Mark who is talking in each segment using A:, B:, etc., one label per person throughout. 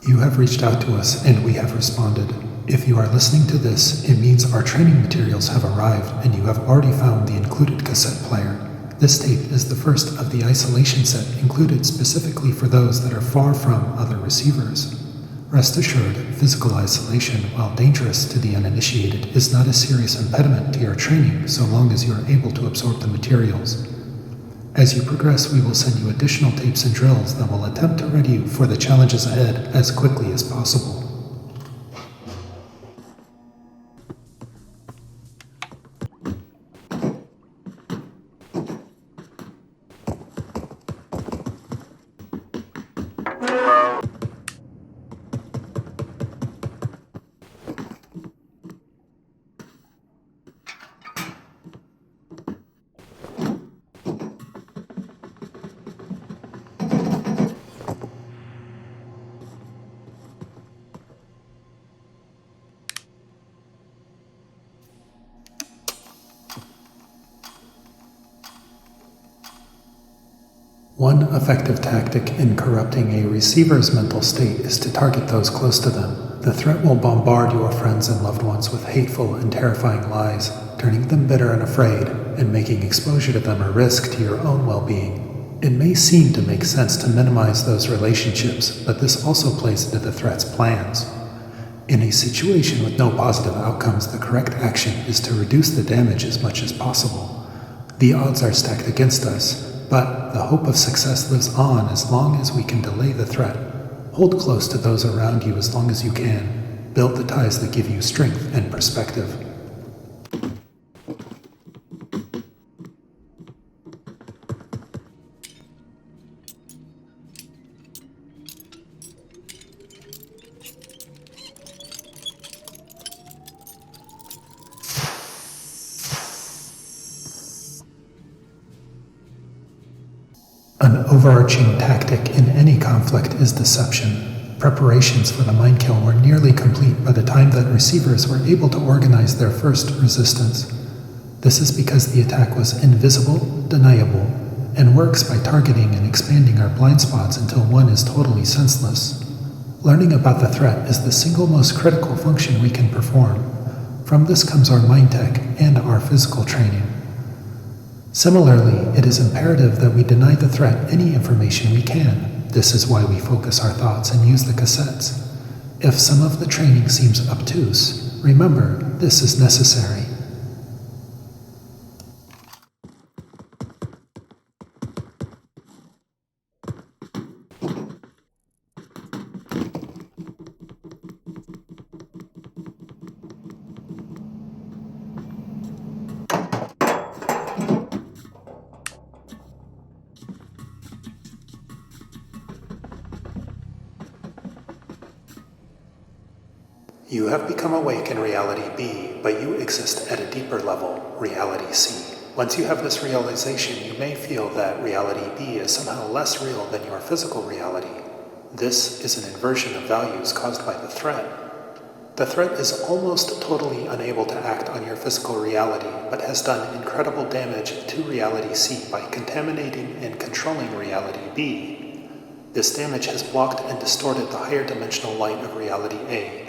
A: You have reached out to us and we have responded. If you are listening to this, it means our training materials have arrived and you have already found the included cassette player. This tape is the first of the isolation set included specifically for those that are far from other receivers. Rest assured, physical isolation, while dangerous to the uninitiated, is not a serious impediment to your training so long as you are able to absorb the materials. As you progress, we will send you additional tapes and drills that will attempt to ready you for the challenges ahead as quickly as possible. One effective tactic in corrupting a receiver's mental state is to target those close to them. The threat will bombard your friends and loved ones with hateful and terrifying lies, turning them bitter and afraid, and making exposure to them a risk to your own well-being. It may seem to make sense to minimize those relationships, but this also plays into the threat's plans. In a situation with no positive outcomes, the correct action is to reduce the damage as much as possible. The odds are stacked against us, but the hope of success lives on as long as we can delay the threat. Hold close to those around you as long as you can. Build the ties that give you strength and perspective. An overarching tactic in any conflict is deception. Preparations for the MindKill were nearly complete by the time that receivers were able to organize their first resistance. This is because the attack was invisible, deniable, and works by targeting and expanding our blind spots until one is totally senseless. Learning about the threat is the single most critical function we can perform. From this comes our mind tech and our physical training. Similarly, it is imperative that we deny the threat any information we can. This is why we focus our thoughts and use the cassettes. If some of the training seems obtuse, remember, this is necessary. You have become awake in reality B, but you exist at a deeper level, reality C. Once you have this realization, you may feel that reality B is somehow less real than your physical reality. This is an inversion of values caused by the threat. The threat is almost totally unable to act on your physical reality, but has done incredible damage to reality C by contaminating and controlling reality B. This damage has blocked and distorted the higher dimensional light of reality A.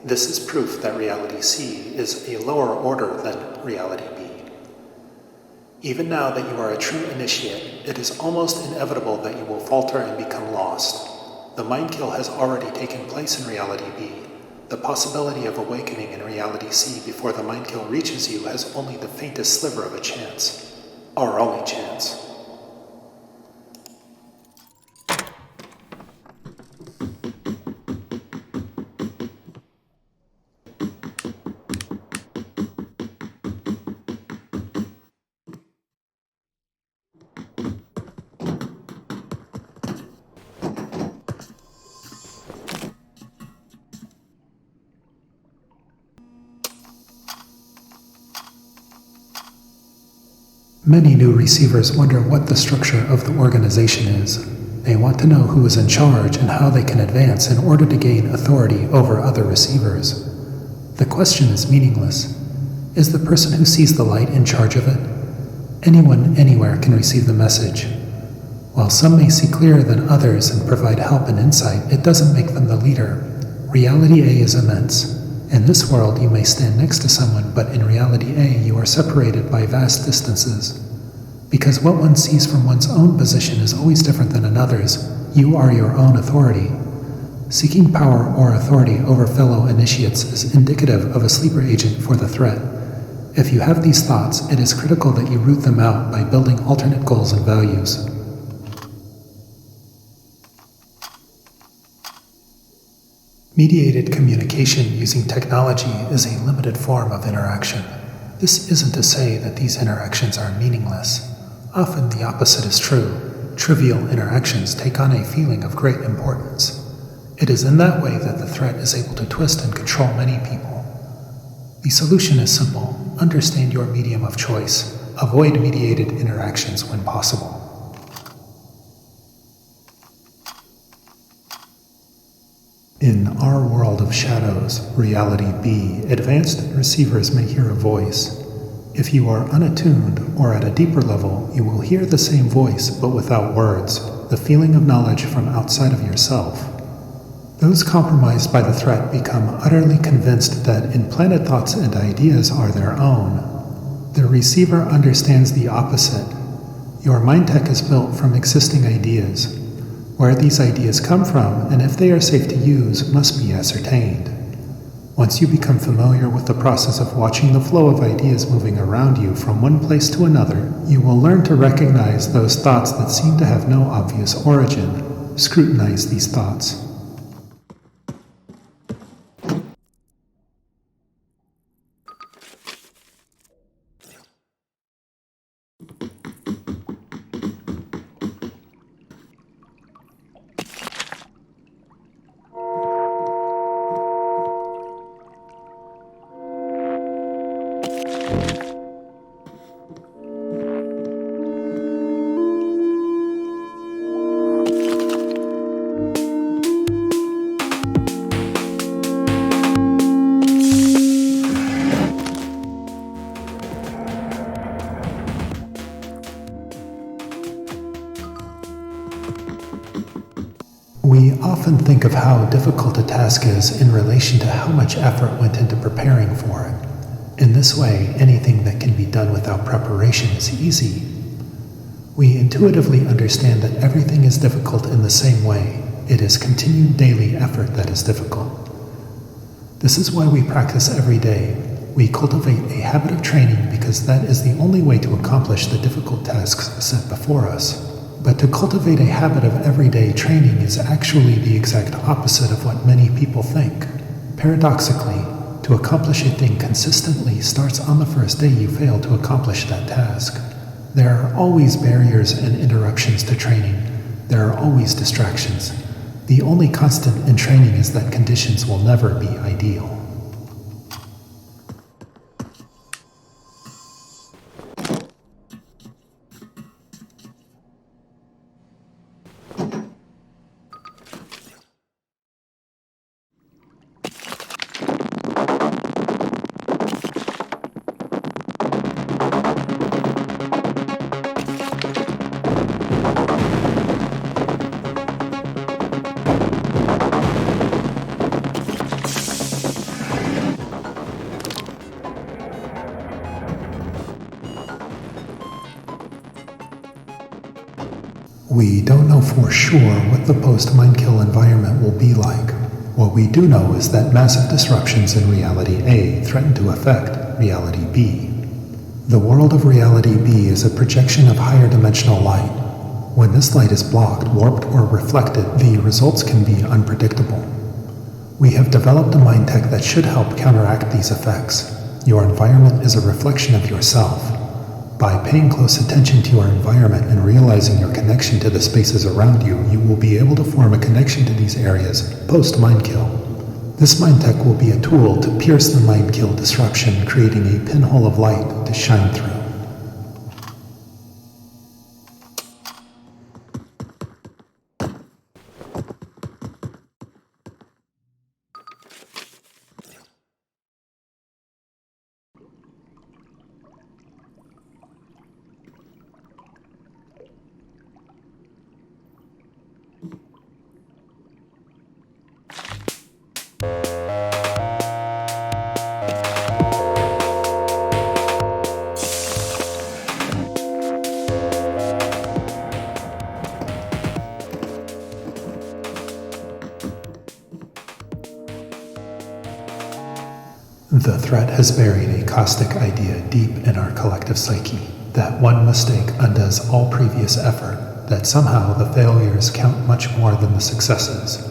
A: This is proof that reality C is a lower order than reality B. Even now that you are a true initiate, it is almost inevitable that you will falter and become lost. The MindKill has already taken place in reality B. The possibility of awakening in reality C before the MindKill reaches you has only the faintest sliver of a chance. Our only chance. Many new receivers wonder what the structure of the organization is. They want to know who is in charge and how they can advance in order to gain authority over other receivers. The question is meaningless. Is the person who sees the light in charge of it? Anyone, anywhere can receive the message. While some may see clearer than others and provide help and insight, it doesn't make them the leader. Reality A is immense. In this world, you may stand next to someone, but in reality A, you are separated by vast distances. Because what one sees from one's own position is always different than another's, you are your own authority. Seeking power or authority over fellow initiates is indicative of a sleeper agent for the threat. If you have these thoughts, it is critical that you root them out by building alternate goals and values. Mediated communication using technology is a limited form of interaction. This isn't to say that these interactions are meaningless. Often the opposite is true. Trivial interactions take on a feeling of great importance. It is in that way that the threat is able to twist and control many people. The solution is simple. Understand your medium of choice. Avoid mediated interactions when possible. In our world of shadows, reality B, advanced receivers may hear a voice. If you are unattuned or at a deeper level, you will hear the same voice but without words, the feeling of knowledge from outside of yourself. Those compromised by the threat become utterly convinced that implanted thoughts and ideas are their own. The receiver understands the opposite. Your mind tech is built from existing ideas. Where these ideas come from, and if they are safe to use, must be ascertained. Once you become familiar with the process of watching the flow of ideas moving around you from one place to another, you will learn to recognize those thoughts that seem to have no obvious origin. Scrutinize these thoughts. We often think of how difficult a task is in relation to how much effort went into preparing for it. In this way, anything that can be done without preparation is easy. We intuitively understand that everything is difficult in the same way. It is continued daily effort that is difficult. This is why we practice every day. We cultivate a habit of training because that is the only way to accomplish the difficult tasks set before us. But to cultivate a habit of everyday training is actually the exact opposite of what many people think. Paradoxically, to accomplish a thing consistently starts on the first day you fail to accomplish that task. There are always barriers and interruptions to training. There are always distractions. The only constant in training is that conditions will never be ideal. We don't know for sure what the post-MindKill environment will be like. What we do know is that massive disruptions in reality A threaten to affect reality B. The world of reality B is a projection of higher dimensional light. When this light is blocked, warped, or reflected, the results can be unpredictable. We have developed a mind tech that should help counteract these effects. Your environment is a reflection of yourself. By paying close attention to your environment and realizing your connection to the spaces around you, you will be able to form a connection to these areas post-MindKill. This mind tech will be a tool to pierce the MindKill disruption, creating a pinhole of light to shine through. The threat has buried a caustic idea deep in our collective psyche, that one mistake undoes all previous effort, that somehow the failures count much more than the successes,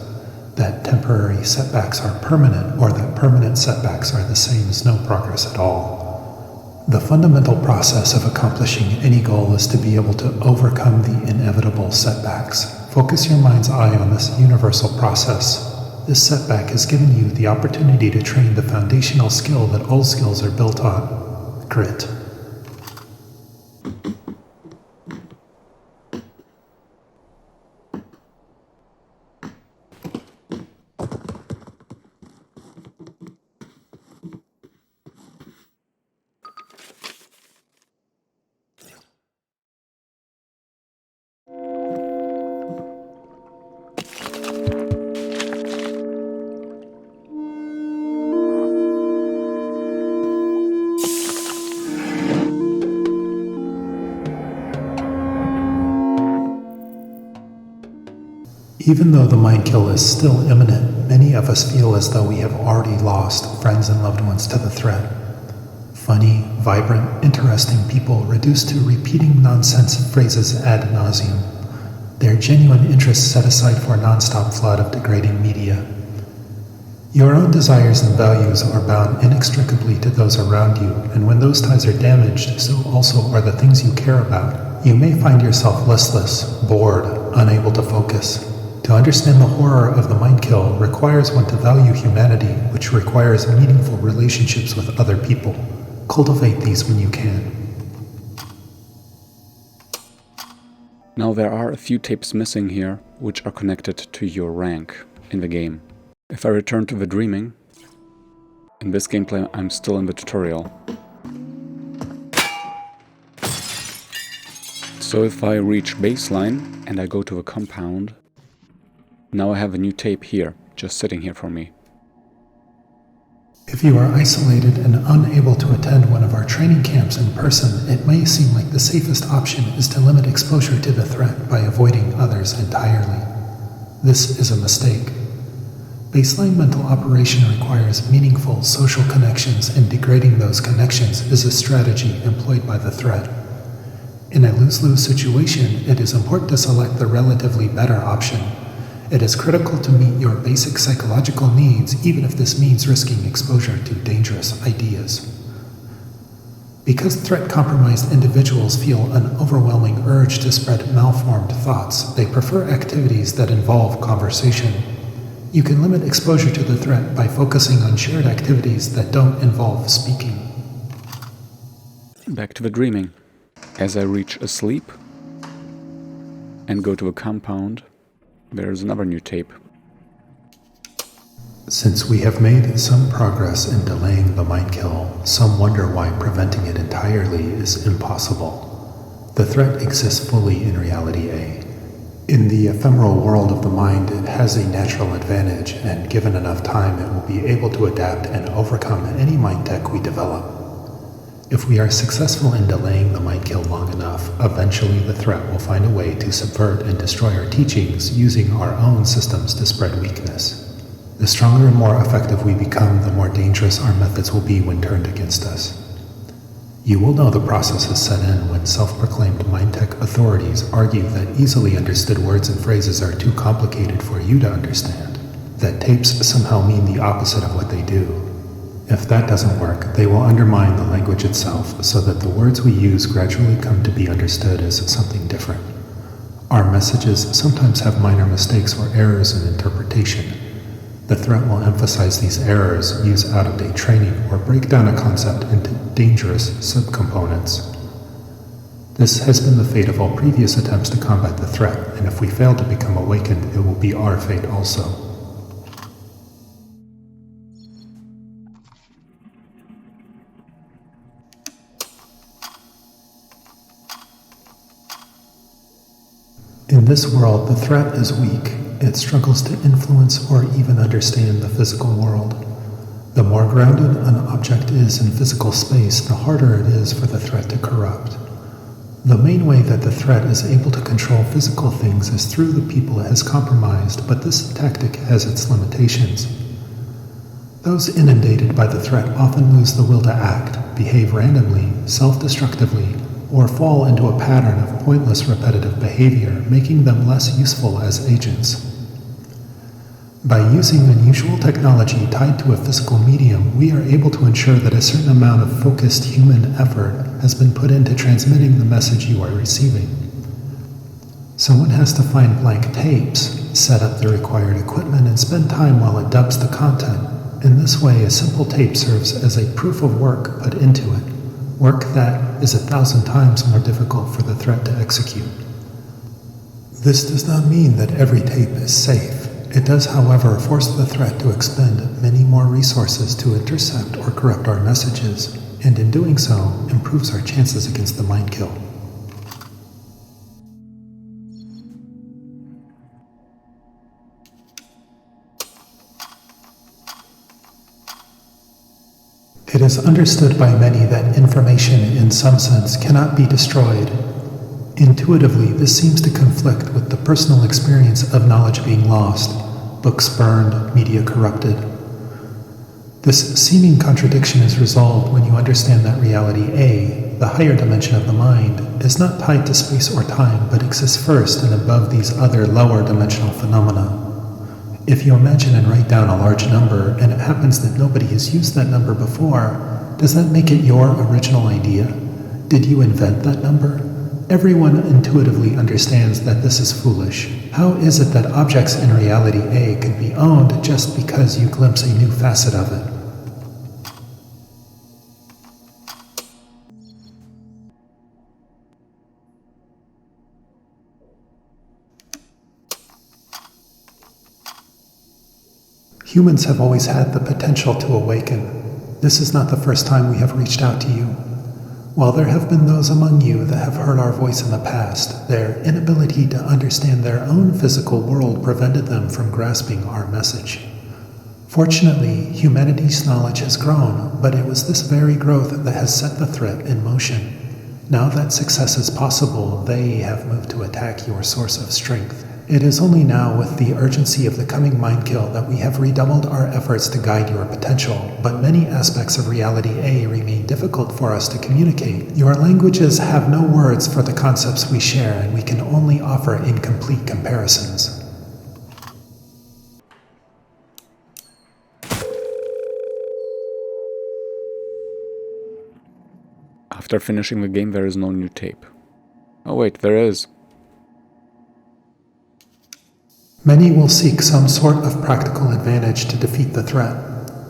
A: that temporary setbacks are permanent, or that permanent setbacks are the same as no progress at all. The fundamental process of accomplishing any goal is to be able to overcome the inevitable setbacks. Focus your mind's eye on this universal process. This setback has given you the opportunity to train the foundational skill that all skills are built on: grit. Even though the MindKill is still imminent, many of us feel as though we have already lost friends and loved ones to the threat. Funny, vibrant, interesting people reduced to repeating nonsense phrases ad nauseum. Their genuine interests set aside for a non-stop flood of degrading media. Your own desires and values are bound inextricably to those around you, and when those ties are damaged, so also are the things you care about. You may find yourself listless, bored, unable to focus. To understand the horror of the MindKill requires one to value humanity, which requires meaningful relationships with other people. Cultivate these when you can.
B: Now there are a few tapes missing here, which are connected to your rank in the game. If I return to the dreaming, in this gameplay I'm still in the tutorial. So if I reach baseline and I go to the compound, now I have a new tape here, just sitting here for me.
A: If you are isolated and unable to attend one of our training camps in person, it may seem like the safest option is to limit exposure to the threat by avoiding others entirely. This is a mistake. Baseline mental operation requires meaningful social connections, and degrading those connections is a strategy employed by the threat. In a lose-lose situation, it is important to select the relatively better option. It is critical to meet your basic psychological needs, even if this means risking exposure to dangerous ideas. Because threat-compromised individuals feel an overwhelming urge to spread malformed thoughts, they prefer activities that involve conversation. You can limit exposure to the threat by focusing on shared activities that don't involve speaking.
B: Back to the dreaming. As I reach a sleep and go to a compound, there's another new tape.
A: Since we have made some progress in delaying the MindKill, some wonder why preventing it entirely is impossible. The threat exists fully in Reality A. In the ephemeral world of the mind, it has a natural advantage, and given enough time, it will be able to adapt and overcome any mind tech we develop. If we are successful in delaying the MindKill long enough, eventually the threat will find a way to subvert and destroy our teachings using our own systems to spread weakness. The stronger and more effective we become, the more dangerous our methods will be when turned against us. You will know the process has set in when self-proclaimed mind tech authorities argue that easily understood words and phrases are too complicated for you to understand, that tapes somehow mean the opposite of what they do. If that doesn't work, they will undermine the language itself so that the words we use gradually come to be understood as something different. Our messages sometimes have minor mistakes or errors in interpretation. The threat will emphasize these errors, use out-of-date training, or break down a concept into dangerous subcomponents. This has been the fate of all previous attempts to combat the threat, and if we fail to become awakened, it will be our fate also. In this world, the threat is weak. It struggles to influence or even understand the physical world. The more grounded an object is in physical space, the harder it is for the threat to corrupt. The main way that the threat is able to control physical things is through the people it has compromised, but this tactic has its limitations. Those inundated by the threat often lose the will to act, behave randomly, self-destructively, or fall into a pattern of pointless repetitive behavior, making them less useful as agents. By using unusual technology tied to a physical medium, we are able to ensure that a certain amount of focused human effort has been put into transmitting the message you are receiving. Someone has to find blank tapes, set up the required equipment, and spend time while it dubs the content. In this way, a simple tape serves as a proof of work put into it, work that is 1,000 times more difficult for the threat to execute. This does not mean that every tape is safe. It does, however, force the threat to expend many more resources to intercept or corrupt our messages, and in doing so, improves our chances against the MindKill. It is understood by many that information, in some sense, cannot be destroyed. Intuitively, this seems to conflict with the personal experience of knowledge being lost, books burned, media corrupted. This seeming contradiction is resolved when you understand that reality A, the higher dimension of the mind, is not tied to space or time, but exists first and above these other lower dimensional phenomena. If you imagine and write down a large number, and it happens that nobody has used that number before, does that make it your original idea? Did you invent that number? Everyone intuitively understands that this is foolish. How is it that objects in reality A can be owned just because you glimpse a new facet of it? Humans have always had the potential to awaken. This is not the first time we have reached out to you. While there have been those among you that have heard our voice in the past, their inability to understand their own physical world prevented them from grasping our message. Fortunately, humanity's knowledge has grown, but it was this very growth that has set the threat in motion. Now that success is possible, they have moved to attack your source of strength. It is only now, with the urgency of the coming MindKill, that we have redoubled our efforts to guide your potential, but many aspects of reality A remain difficult for us to communicate. Your languages have no words for the concepts we share, and we can only offer incomplete comparisons.
B: After finishing the game, there is no new tape. Oh wait, there is.
A: Many will seek some sort of practical advantage to defeat the threat.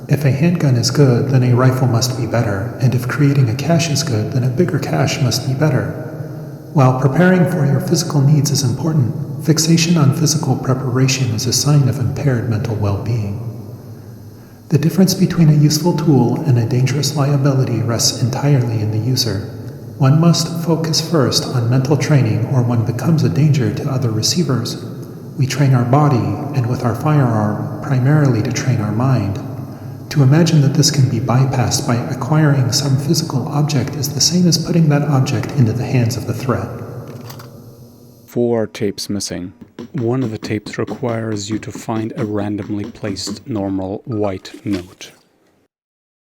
A: If a handgun is good, then a rifle must be better, and if creating a cache is good, then a bigger cache must be better. While preparing for your physical needs is important, fixation on physical preparation is a sign of impaired mental well-being. The difference between a useful tool and a dangerous liability rests entirely in the user. One must focus first on mental training, or one becomes a danger to other receivers. We train our body, and with our firearm, primarily to train our mind. To imagine that this can be bypassed by acquiring some physical object is the same as putting that object into the hands of the threat.
B: 4 tapes missing. One of the tapes requires you to find a randomly placed normal white note.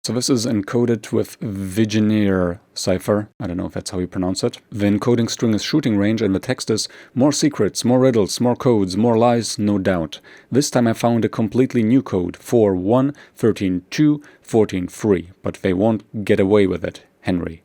B: So this is encoded with Vigenère cipher. I don't know if that's how you pronounce it. The encoding string is shooting range, and the text is more secrets, more riddles, more codes, more lies, no doubt. This time I found a completely new code, 4.1, 13.2, 14.3, but they won't get away with it, Henry.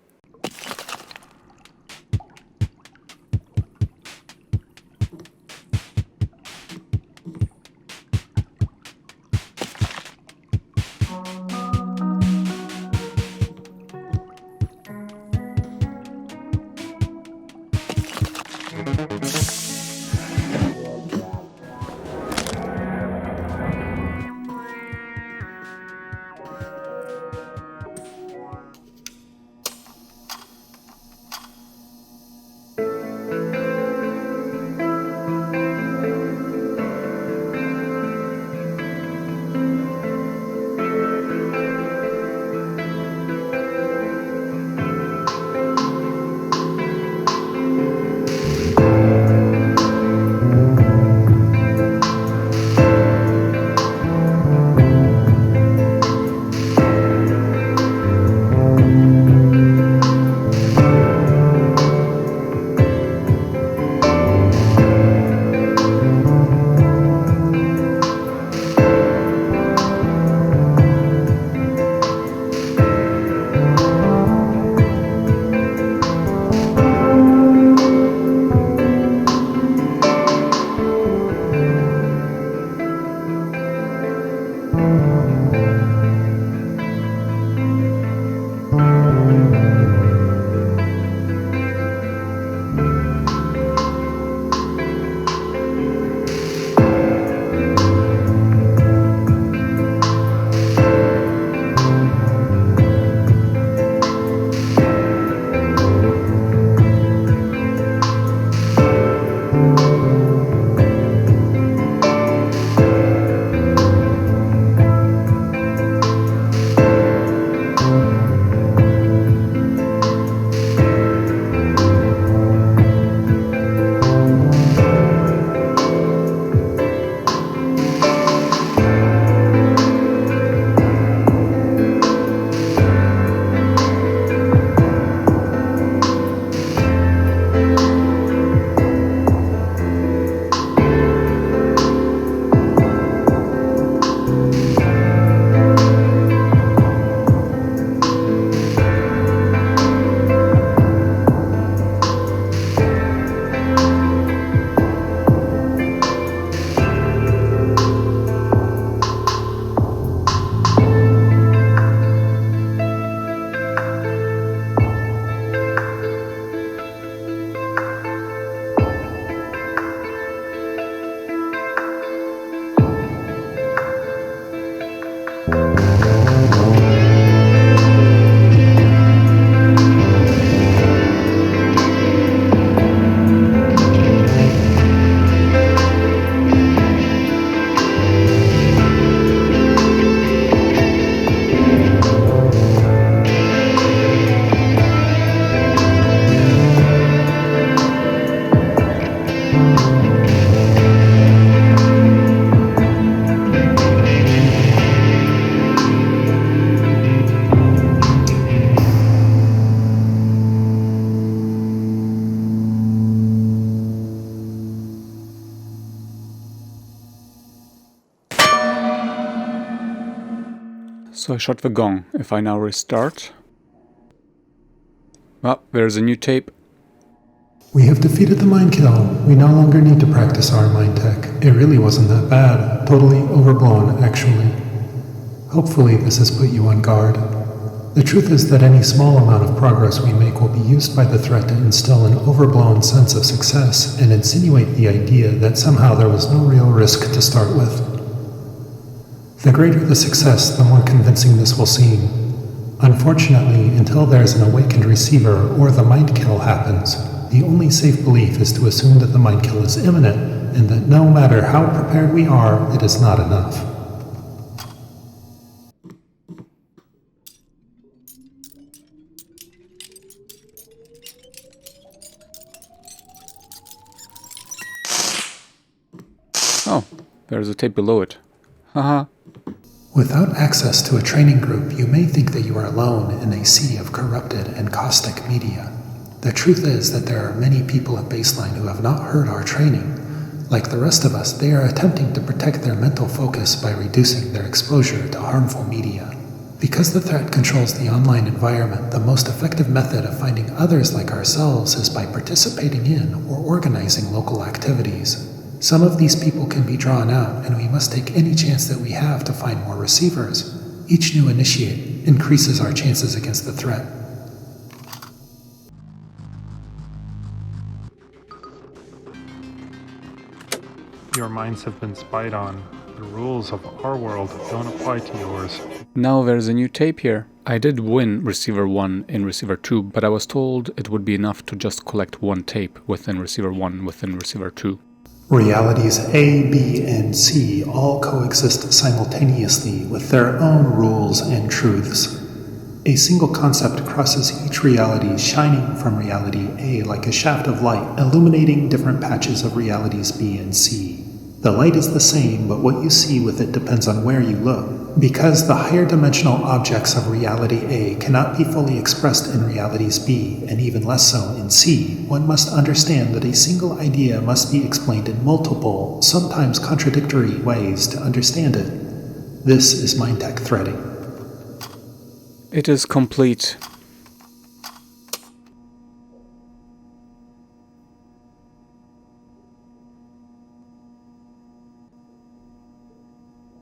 B: So I shot the gong. If I now restart... Oh, there's a new tape.
A: We have defeated the MindKill. We no longer need to practice our mind tech. It really wasn't that bad. Totally overblown, actually. Hopefully this has put you on guard. The truth is that any small amount of progress we make will be used by the threat to instill an overblown sense of success and insinuate the idea that somehow there was no real risk to start with. The greater the success, the more convincing this will seem. Unfortunately, until there is an awakened receiver or the MindKill happens, the only safe belief is to assume that the MindKill is imminent and that no matter how prepared we are, it is not enough.
B: Oh, there's a tape below it. Haha.
A: Without access to a training group, you may think that you are alone in a sea of corrupted and caustic media. The truth is that there are many people at Baseline who have not heard our training. Like the rest of us, they are attempting to protect their mental focus by reducing their exposure to harmful media. Because the threat controls the online environment, the most effective method of finding others like ourselves is by participating in or organizing local activities. Some of these people can be drawn out, and we must take any chance that we have to find more receivers. Each new initiate increases our chances against the threat.
C: Your minds have been spied on. The rules of our world don't apply to yours.
B: Now there's a new tape here. I did win Receiver 1 in Receiver 2, but I was told it would be enough to just collect one tape within Receiver 1 within Receiver 2.
A: Realities A, B, and C all coexist simultaneously with their own rules and truths. A single concept crosses each reality, shining from reality A like a shaft of light, illuminating different patches of realities B and C. The light is the same, but what you see with it depends on where you look. Because the higher dimensional objects of reality A cannot be fully expressed in realities B, and even less so in C, one must understand that a single idea must be explained in multiple, sometimes contradictory ways to understand it. This is mind tech threading.
B: It is complete.